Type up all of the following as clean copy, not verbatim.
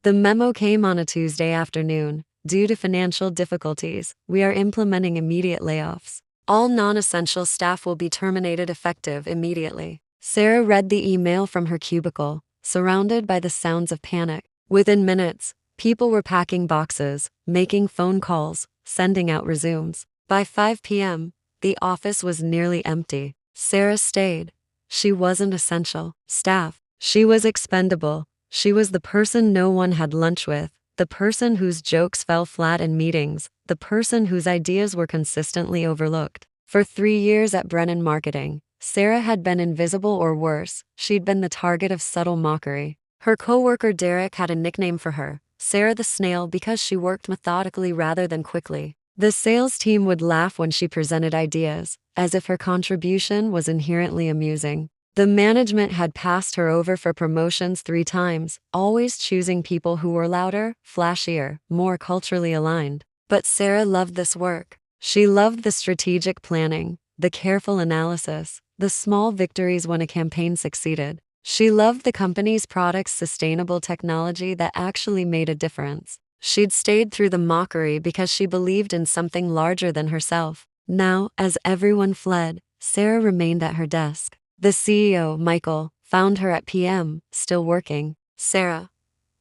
The memo came on a Tuesday afternoon. Due to financial difficulties, we are implementing immediate layoffs. All non-essential staff will be terminated effective immediately. Sarah read the email from her cubicle, surrounded by the sounds of panic. Within minutes, people were packing boxes, making phone calls, sending out resumes. By 5 p.m., the office was nearly empty. Sarah stayed. She wasn't essential staff. She was expendable. She was the person no one had lunch with, the person whose jokes fell flat in meetings, the person whose ideas were consistently overlooked. For 3 years at Brennan Marketing, Sarah had been invisible, or worse, she'd been the target of subtle mockery. Her coworker Derek had a nickname for her, Sarah the Snail, because she worked methodically rather than quickly. The sales team would laugh when she presented ideas, as if her contribution was inherently amusing. The management had passed her over for promotions 3 times, always choosing people who were louder, flashier, more culturally aligned. But Sarah loved this work. She loved the strategic planning, the careful analysis, the small victories when a campaign succeeded. She loved the company's product's sustainable technology that actually made a difference. She'd stayed through the mockery because she believed in something larger than herself. Now, as everyone fled, Sarah remained at her desk. The CEO, Michael, found her at PM, still working. "Sarah,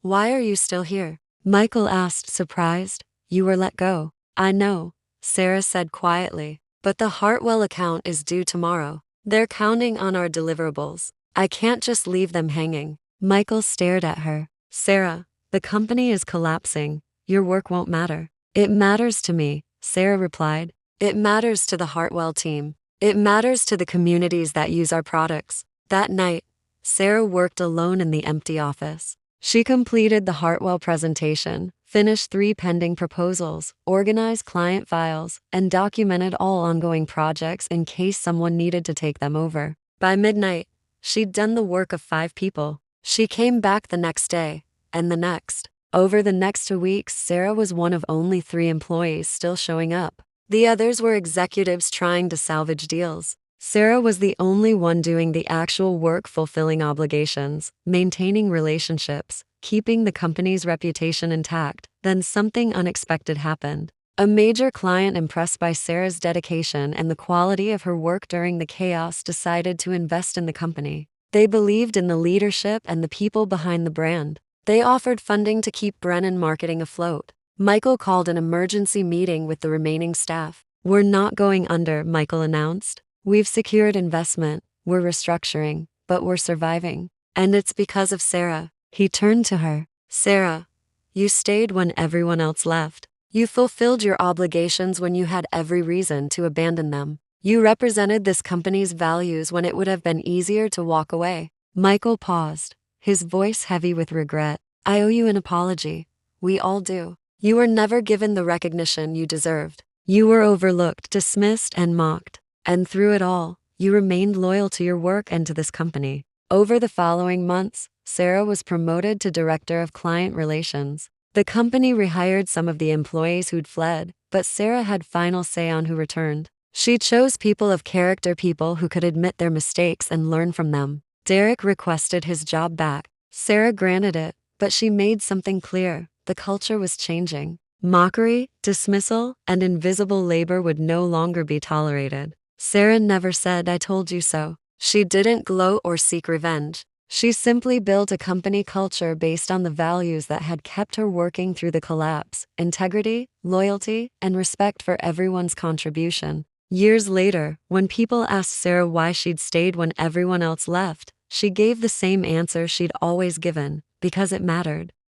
why are you still here?" Michael asked, surprised. "You were let go." "I know," Sarah said quietly, "but the Hartwell account is due tomorrow. They're counting on our deliverables. I can't just leave them hanging." Michael stared at her. "Sarah, the company is collapsing. Your work won't matter." "It matters to me," Sarah replied. "It matters to the Hartwell team. It matters to the communities that use our products." That night, Sarah worked alone in the empty office. She completed the Hartwell presentation, finished 3 pending proposals, organized client files, and documented all ongoing projects in case someone needed to take them over. By midnight, she'd done the work of 5 people. She came back the next day, and the next. Over the next 2 weeks, Sarah was one of only 3 employees still showing up. The others were executives trying to salvage deals. Sarah was the only one doing the actual work, fulfilling obligations, maintaining relationships, keeping the company's reputation intact. Then something unexpected happened. A major client, impressed by Sarah's dedication and the quality of her work during the chaos, decided to invest in the company. They believed in the leadership and the people behind the brand. They offered funding to keep Brennan Marketing afloat. Michael called an emergency meeting with the remaining staff. "We're not going under," Michael announced. "We've secured investment, we're restructuring, but we're surviving. And it's because of Sarah." He turned to her. "Sarah, you stayed when everyone else left. You fulfilled your obligations when you had every reason to abandon them. You represented this company's values when it would have been easier to walk away." Michael paused, his voice heavy with regret. "I owe you an apology. We all do. You were never given the recognition you deserved. You were overlooked, dismissed, and mocked. And through it all, you remained loyal to your work and to this company." Over the following months, Sarah was promoted to Director of Client Relations. The company rehired some of the employees who'd fled, but Sarah had final say on who returned. She chose people of character, people who could admit their mistakes and learn from them. Derek requested his job back. Sarah granted it, but she made something clear. The culture was changing. Mockery, dismissal, and invisible labor would no longer be tolerated. Sarah never said, "I told you so." She didn't gloat or seek revenge. She simply built a company culture based on the values that had kept her working through the collapse: integrity, loyalty, and respect for everyone's contribution. Years later, when people asked Sarah why she'd stayed when everyone else left, she gave the same answer she'd always given: because it mattered.